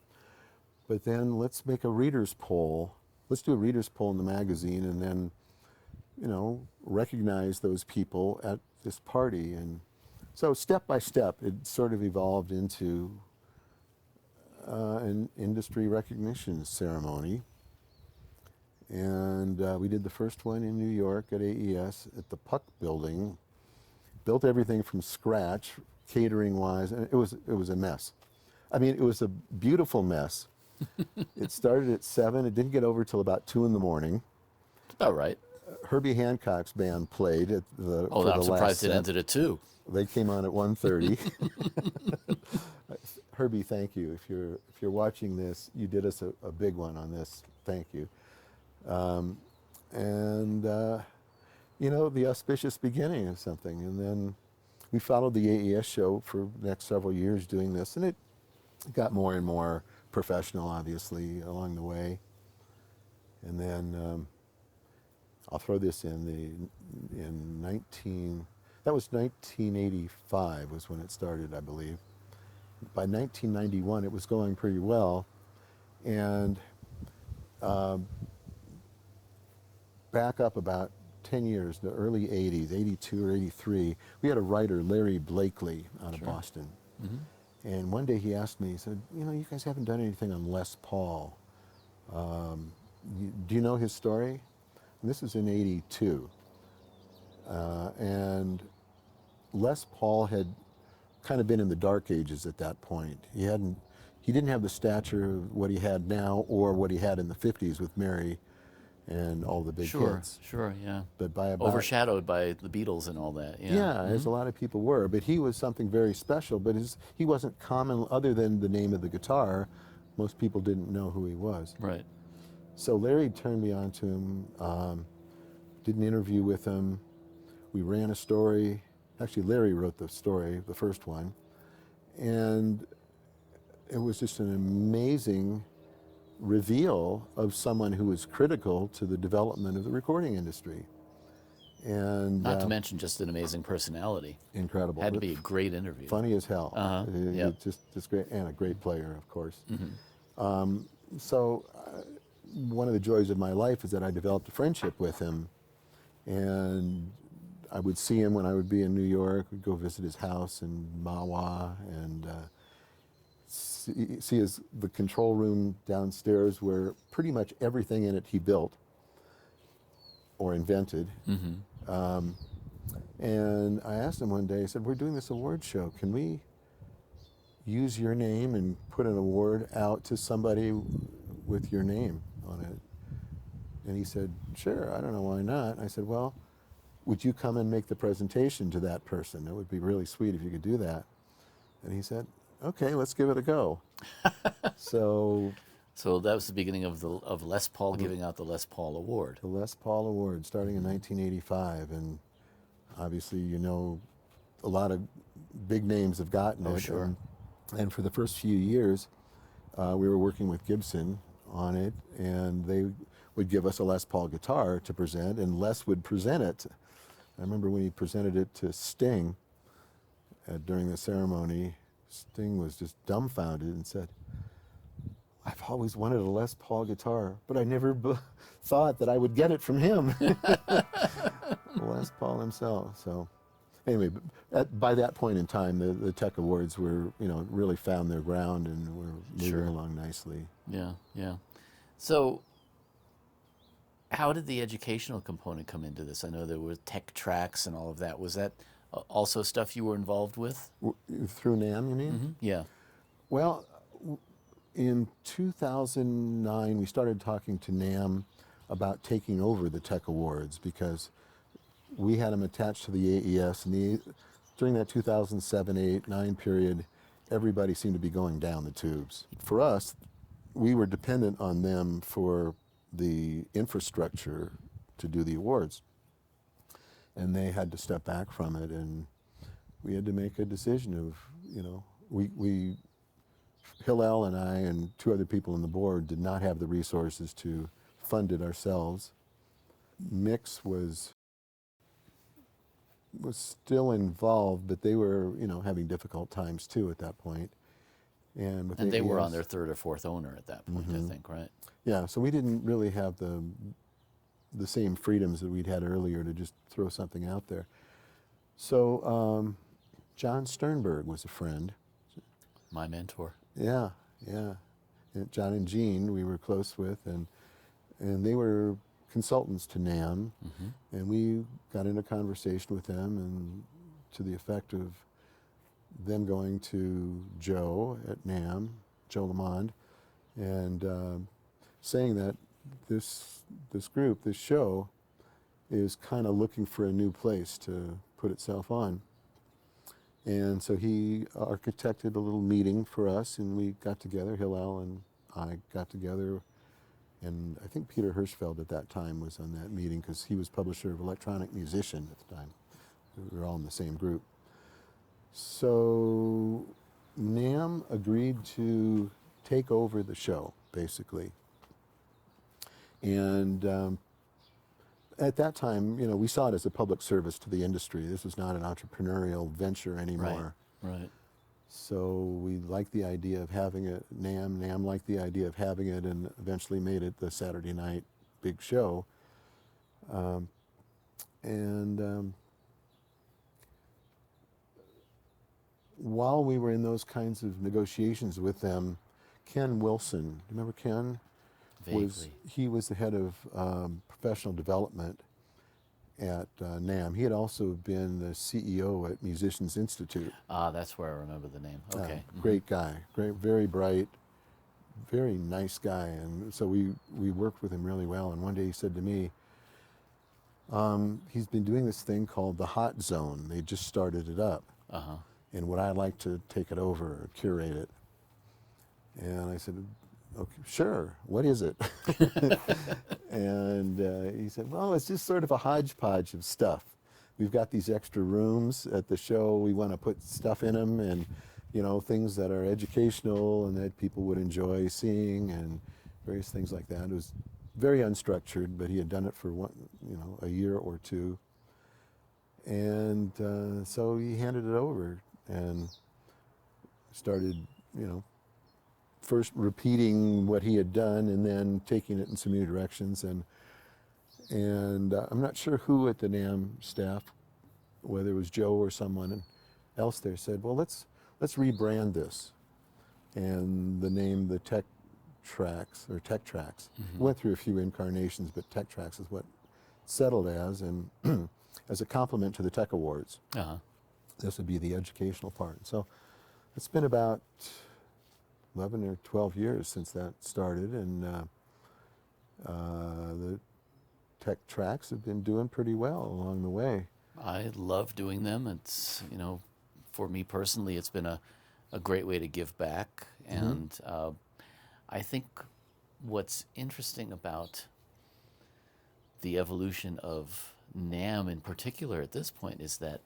But then let's make a reader's poll. Let's do a reader's poll in the magazine, and then, you know, recognize those people at this party. And so step by step, it sort of evolved into an industry recognition ceremony. And we did the first one in New York at AES at the Puck building. Built everything from scratch, catering-wise, and it was a mess. I mean, it was a beautiful mess. It started at 7. It didn't get over till about 2 in the morning. About right. Herbie Hancock's band played at the. Oh, I'm surprised it ended at 2. They came on at 1:30. Herbie, thank you. If you're watching this, you did us a big one on this. Thank you. You know, the auspicious beginning of something. And then we followed the AES show for the next several years doing this, and it got more and more professional, obviously, along the way. And then I'll throw this in. That was 1985 was when it started, I believe. By 1991, it was going pretty well. And back up about 10 years, the early 80s, 82 or 83, we had a writer, Larry Blakely, out of Boston. And one day he asked me, he said, you know, you guys haven't done anything on Les Paul. Do you know his story? And this was in 82. And Les Paul had kind of been in the dark ages at that point. He didn't have the stature of what he had now or what he had in the 50s with Mary and all the big hits. Sure, yeah. But by about, overshadowed by the Beatles and all that. Yeah, as a lot of people were. But he was something very special. But he wasn't common, other than the name of the guitar. Most people didn't know who he was. Right. So Larry turned me on to him, did an interview with him. We ran a story. Actually, Larry wrote the story, the first one. And it was just an amazing reveal of someone who was critical to the development of the recording industry. And not to mention just an amazing personality. Incredible. Had to be a great interview. Funny as hell. Yep. Just great, and a great player, of course. So one of the joys of my life is that I developed a friendship with him, and I would see him when I would be in New York. We'd go visit his house in Mahwah and see the control room downstairs where pretty much everything in it he built or invented. And I asked him one day, I said, we're doing this award show. Can we use your name and put an award out to somebody with your name on it? And he said, sure, I don't know why not. I said, well, would you come and make the presentation to that person? It would be really sweet if you could do that. And he said, okay, let's give it a go. So that was the beginning of Les Paul giving out the Les Paul Award. The Les Paul Award, starting in 1985, and obviously, you know, a lot of big names have gotten Oh, it. sure. And for the first few years, we were working with Gibson on it, and they would give us a Les Paul guitar to present, and Les would present it. I remember when he presented it to Sting during the ceremony, Sting was just dumbfounded and said, "I've always wanted a Les Paul guitar, but I never thought that I would get it from him." Les Paul himself. So anyway, by that point in time, the TEC Awards were, you know, really found their ground and were moving Sure. along nicely. Yeah, yeah. So how did the educational component come into this? I know there were TEC Tracks and all of that. Was that also stuff you were involved with? Through NAMM, you mean? Mm-hmm. Yeah. Well, in 2009, we started talking to NAMM about taking over the TEC Awards because we had them attached to the AES, and during that 2007, 8, 9 period, everybody seemed to be going down the tubes. For us, we were dependent on them for the infrastructure to do the awards, and they had to step back from it, and we had to make a decision of, you know, we Hillel and I and 2 other people on the board did not have the resources to fund it ourselves. Mix was still involved, but they were, you know, having difficult times too at that point. And they were on their 3rd or 4th owner at that point, I think, right? Yeah, so we didn't really have the same freedoms that we'd had earlier to just throw something out there. So John Sternberg was a friend. My mentor. Yeah, yeah. And John and Jean we were close with, and they were consultants to NAMM, and we got in a conversation with them, and to the effect of them going to Joe at NAMM, Joe Lamond, and saying that this group, this show, is kind of looking for a new place to put itself on. And so he architected a little meeting for us, and we got together, Hillel and I got together, and I think Peter Hirschfeld at that time was on that meeting because he was publisher of Electronic Musician at the time. We were all in the same group. So NAMM agreed to take over the show, basically. And at that time, you know, we saw it as a public service to the industry. This was not an entrepreneurial venture anymore. Right. So we liked the idea of having it. NAMM liked the idea of having it, and eventually made it the Saturday night big show. While we were in those kinds of negotiations with them, Ken Wilson, do you remember Ken? Vaguely. He was the head of professional development at NAMM. He had also been the CEO at Musicians Institute. Ah, that's where I remember the name. Okay. Great guy, very bright, very nice guy. And so we worked with him really well. And one day he said to me, he's been doing this thing called the Hot Zone. They just started it up. And would I like to take it over, curate it? And I said, okay, sure, what is it? And he said, well, it's just sort of a hodgepodge of stuff. We've got these extra rooms at the show. We want to put stuff in them, and, you know, things that are educational and that people would enjoy seeing, and various things like that. It was very unstructured, but he had done it for a year or two. And so he handed it over and started, you know, first repeating what he had done and then taking it in some new directions. And I'm not sure who at the NAMM staff, whether it was Joe or someone else there, said, well, let's rebrand this. And the name, the TEC Tracks, or TEC Tracks, went through a few incarnations, but TEC Tracks is what it settled as, and as a complement to the TEC Awards. This would be the educational part. So it's been about 11 or 12 years since that started, and the TEC Tracks have been doing pretty well along the way. I love doing them. It's, you know, for me personally, it's been a great way to give back. And I think what's interesting about the evolution of NAMM in particular at this point is that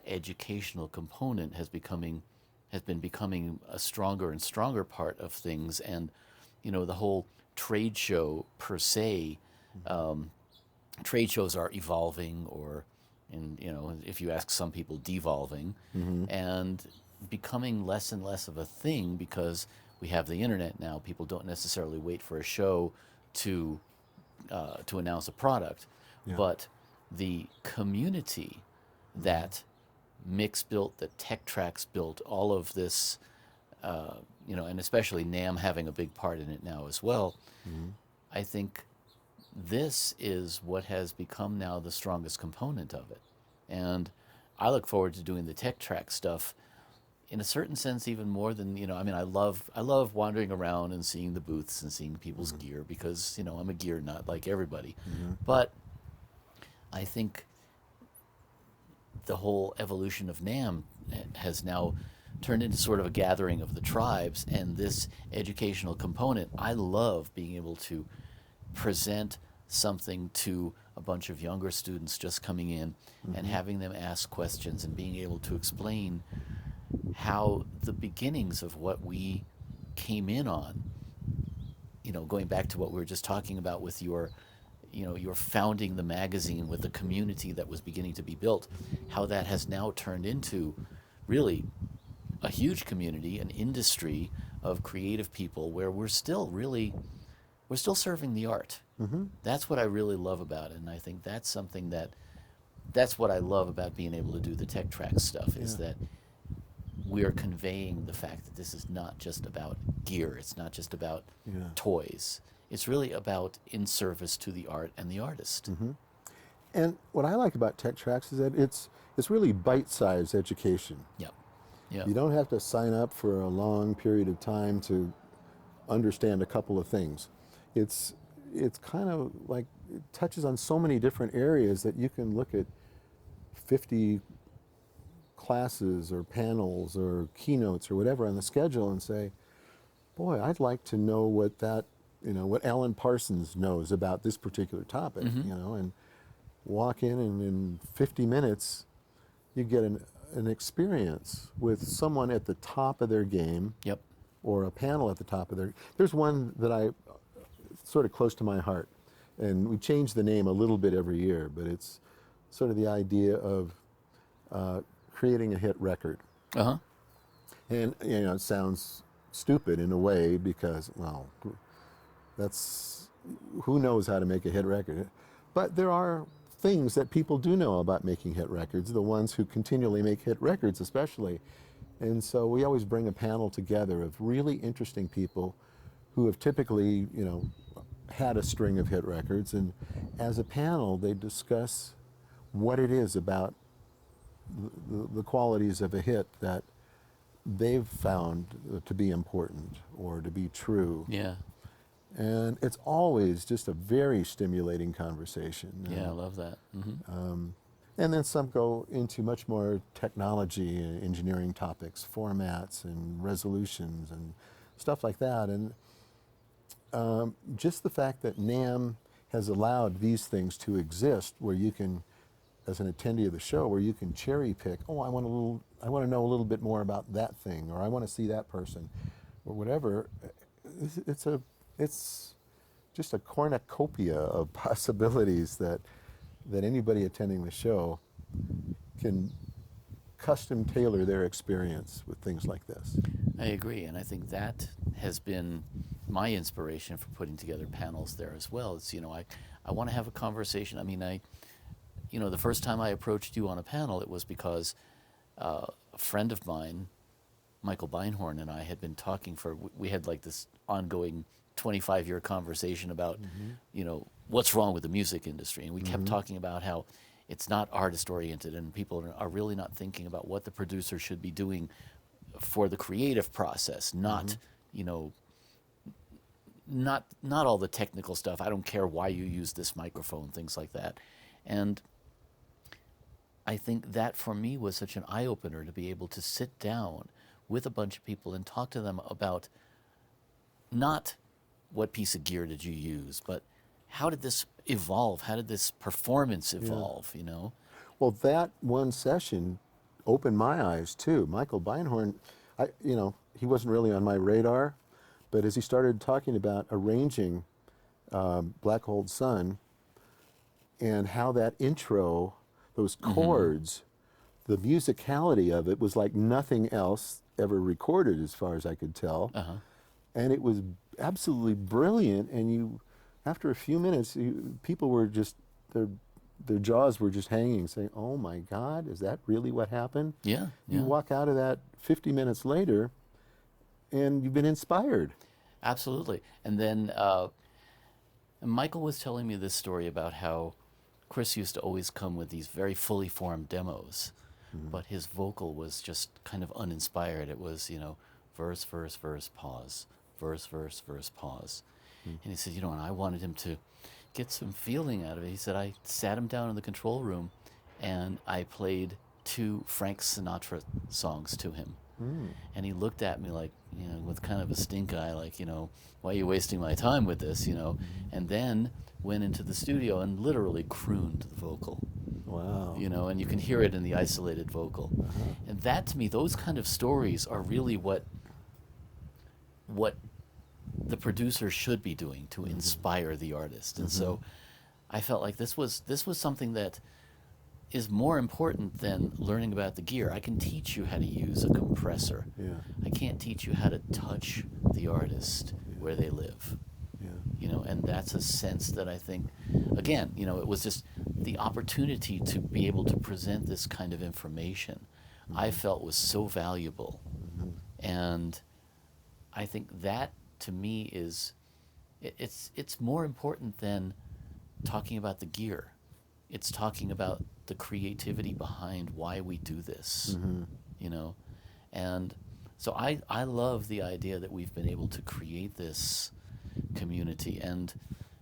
educational component has been becoming a stronger and stronger part of things, and the whole trade show per se. Trade shows are evolving, or, if you ask some people, devolving, and becoming less and less of a thing because we have the internet now. People don't necessarily wait for a show to announce a product, but the community that Mix built, that TEC Tracks built, all of this, and especially NAMM having a big part in it now as well. I think this is what has become now the strongest component of it. And I look forward to doing the TEC Tracks stuff in a certain sense even more than, I love wandering around and seeing the booths and seeing people's gear because, I'm a gear nut like everybody. But I think the whole evolution of NAMM has now turned into sort of a gathering of the tribes, and this educational component, I love being able to present something to a bunch of younger students just coming in and having them ask questions and being able to explain how the beginnings of what we came in on, going back to what we were just talking about with your founding the magazine with the community that was beginning to be built, how that has now turned into really a huge community, an industry of creative people where we're still serving the art. That's what I really love about it, and I think that's something that's what I love about being able to do the TEC Tracks stuff, is that we are conveying the fact that this is not just about gear, it's not just about toys. It's really about in service to the art and the artist. And what I like about TEC Tracks is that it's really bite-sized education. You don't have to sign up for a long period of time to understand a couple of things. It's kind of like, it touches on so many different areas that you can look at 50 classes or panels or keynotes or whatever on the schedule and say, boy, I'd like to know what what Alan Parsons knows about this particular topic, and walk in, and in 50 minutes you get an experience with someone at the top of their game, or a panel at the top of their. There's one that I sort of close to my heart, and we change the name a little bit every year, but it's sort of the idea of creating a hit record. And it sounds stupid in a way because, well, that's, who knows how to make a hit record? But there are things that people do know about making hit records, the ones who continually make hit records especially. And so we always bring a panel together of really interesting people who have typically, had a string of hit records, and as a panel they discuss what it is about the qualities of a hit that they've found to be important or to be true. And it's always just a very stimulating conversation. I love that. And then some go into much more technology and engineering topics, formats and resolutions and stuff like that. And just the fact that NAMM has allowed these things to exist, where you can, as an attendee of the show, where you can cherry pick, I want to know a little bit more about that thing, or I want to see that person, or whatever. It's just a cornucopia of possibilities that anybody attending the show can custom tailor their experience with things like this. I agree, and I think that has been my inspiration for putting together panels there as well. It's, I want to have a conversation. I mean, the first time I approached you on a panel, it was because a friend of mine, Michael Beinhorn, and I had been talking we had like this ongoing 25-year conversation about, what's wrong with the music industry. And we kept talking about how it's not artist-oriented, and people are really not thinking about what the producer should be doing for the creative process, not, not all the technical stuff. I don't care why you use this microphone, things like that. And I think that for me was such an eye-opener, to be able to sit down with a bunch of people and talk to them about not what piece of gear did you use, but how did this evolve? How did this performance evolve, you know? Well, that one session opened my eyes too. Michael Beinhorn, he wasn't really on my radar, but as he started talking about arranging Black Hole Sun and how that intro, those chords, the musicality of it was like nothing else ever recorded as far as I could tell. And it was absolutely brilliant, and after a few minutes, people were just, their jaws were just hanging, saying, "Oh my God, is that really what happened?" Yeah. You walk out of that 50 minutes later, and you've been inspired. Absolutely. And then Michael was telling me this story about how Chris used to always come with these very fully formed demos, but his vocal was just kind of uninspired. It was, verse, verse, verse, pause, verse, verse, verse, pause. And he said, and I wanted him to get some feeling out of it. He said, I sat him down in the control room and I played 2 Frank Sinatra songs to him. And he looked at me like, with kind of a stink eye, like, why are you wasting my time with this, And then went into the studio and literally crooned the vocal. Wow. And you can hear it in the isolated vocal. And that, to me, those kind of stories are really what the producer should be doing to inspire the artist. And so I felt like this was something that is more important than learning about the gear. I can teach you how to use a compressor. Yeah. I can't teach you how to touch the artist where they live. Yeah. And that's a sense that I think, again, it was just the opportunity to be able to present this kind of information I felt was so valuable. And I think that, to me, it's more important than talking about the gear. It's talking about the creativity behind why we do this, And so I love the idea that we've been able to create this community. And,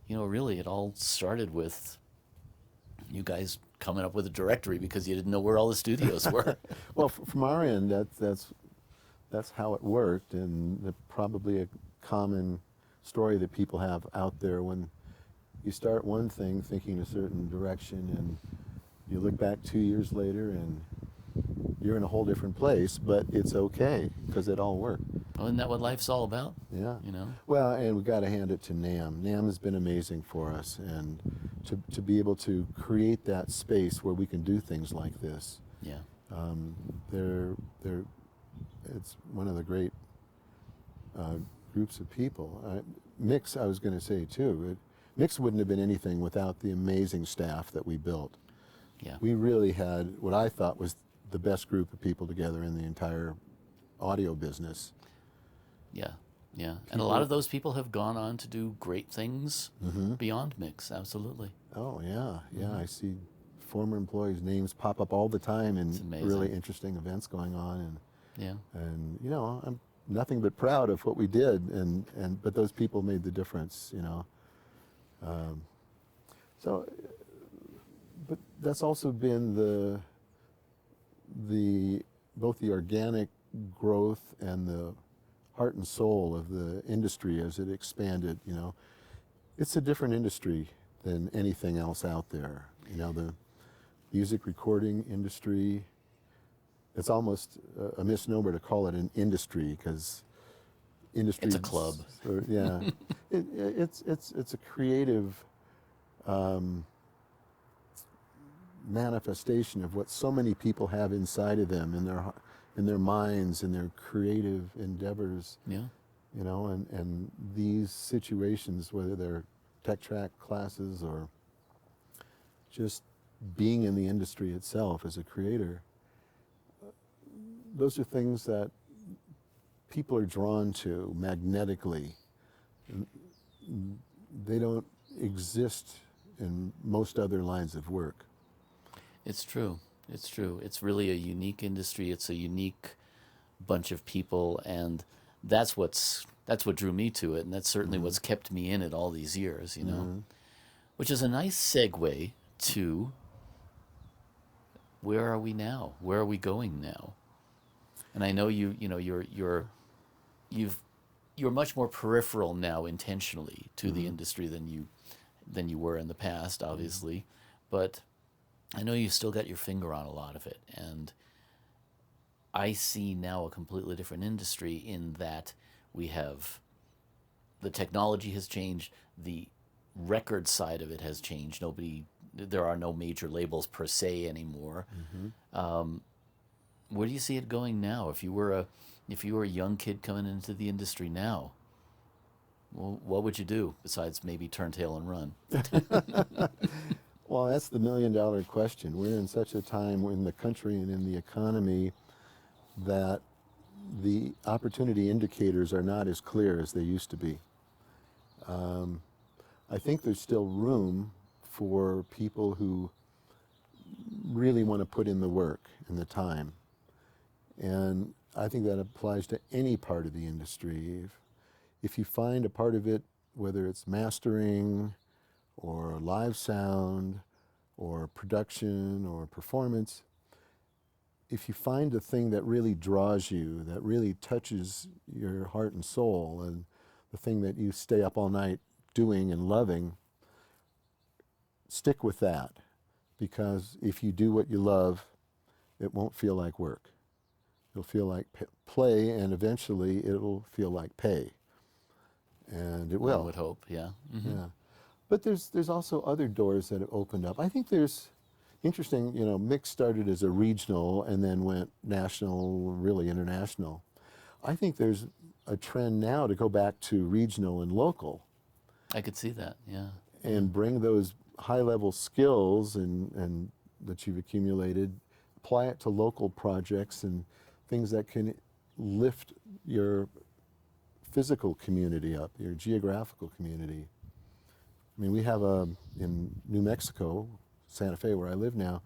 really it all started with you guys coming up with a directory because you didn't know where all the studios were. Well, from our end, that's how it worked, and probably a common story that people have out there when you start one thing thinking a certain direction, and you look back 2 years later and you're in a whole different place, but it's okay because it all worked. Well, isn't that what life's all about? Yeah. Well, and we got to hand it to NAMM. NAMM has been amazing for us, and to be able to create that space where we can do things like this. Yeah. It's one of the great groups of people. Mix, I was going to say too. Mix wouldn't have been anything without the amazing staff that we built. Yeah. We really had what I thought was the best group of people together in the entire audio business. Yeah, yeah. And a lot of those people have gone on to do great things beyond Mix, absolutely. Oh, yeah, yeah. I see former employees' names pop up all the time in really interesting events going on. And I'm nothing but proud of what we did, but those people made the difference, but that's also been both the organic growth and the heart and soul of the industry as it expanded. It's a different industry than anything else out there. The music recording industry, it's almost a misnomer to call it an industry, because industry, it's a club. Yeah. It's a creative manifestation of what so many people have inside of them, in their minds, in their creative endeavors. Yeah. And these situations, whether they're TEC Track classes or just being in the industry itself as a creator, those are things that people are drawn to magnetically. They don't exist in most other lines of work. It's true. It's true. It's really a unique industry. It's a unique bunch of people, and that's what drew me to it, and that's certainly what's kept me in it all these years, Which is a nice segue to where are we now? Where are we going now? And I know you're much more peripheral now intentionally to the industry than than you were in the past, obviously, but I know you still got your finger on a lot of it, and I see now a completely different industry in that we have the technology has changed, the record side of it has changed. There are no major labels per se anymore. Where do you see it going now? If you were a young kid coming into the industry now, well, what would you do besides maybe turn tail and run? Well, that's the million-dollar question. We're in such a time in the country and in the economy that the opportunity indicators are not as clear as they used to be. I think there's still room for people who really want to put in the work and the time. And I think that applies to any part of the industry. If you find a part of it, whether it's mastering or live sound or production or performance, if you find the thing that really draws you, that really touches your heart and soul, and the thing that you stay up all night doing and loving, stick with that. Because if you do what you love, it won't feel like work. It'll feel like play, and eventually it'll feel like pay. And it will. I would hope, yeah. Mm-hmm. Yeah. But there's also other doors that have opened up. I think there's interesting, Mix started as a regional and then went national, really international. I think there's a trend now to go back to regional and local. I could see that, yeah. And bring those high-level skills and that you've accumulated, apply it to local projects and things that can lift your physical community up, your geographical community. I mean, we have in New Mexico, Santa Fe, where I live now,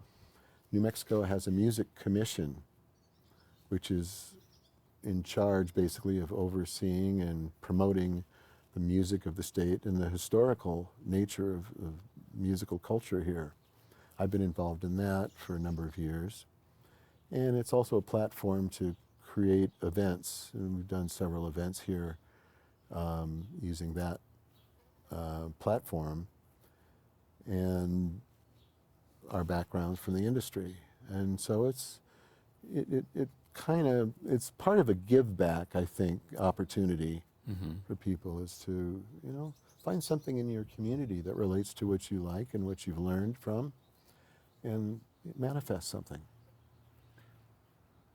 New Mexico has a music commission, which is in charge basically of overseeing and promoting the music of the state and the historical nature of musical culture here. I've been involved in that for a number of years. And it's also a platform to create events, and we've done several events here using that platform and our backgrounds from the industry. And so it's part of a give back, I think, opportunity for people is to, find something in your community that relates to what you like and what you've learned from, and manifest something.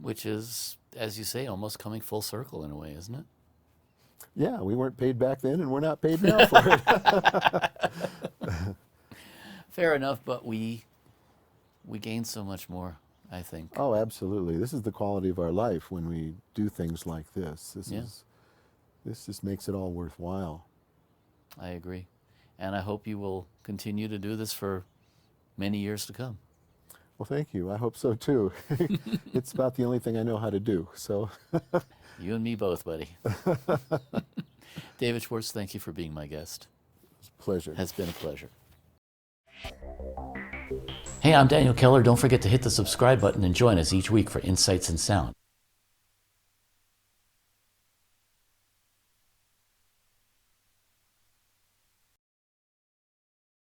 Which is, as you say, almost coming full circle in a way, isn't it? Yeah, we weren't paid back then, and we're not paid now for it. Fair enough, but we gain so much more, I think. Oh, absolutely. This is the quality of our life when we do things like this. This just makes it all worthwhile. I agree. And I hope you will continue to do this for many years to come. Well, thank you. I hope so, too. It's about the only thing I know how to do, so. You and me both, buddy. David Schwartz, thank you for being my guest. It's a pleasure. Has been a pleasure. Hey, I'm Daniel Keller. Don't forget to hit the subscribe button and join us each week for Insights in Sound.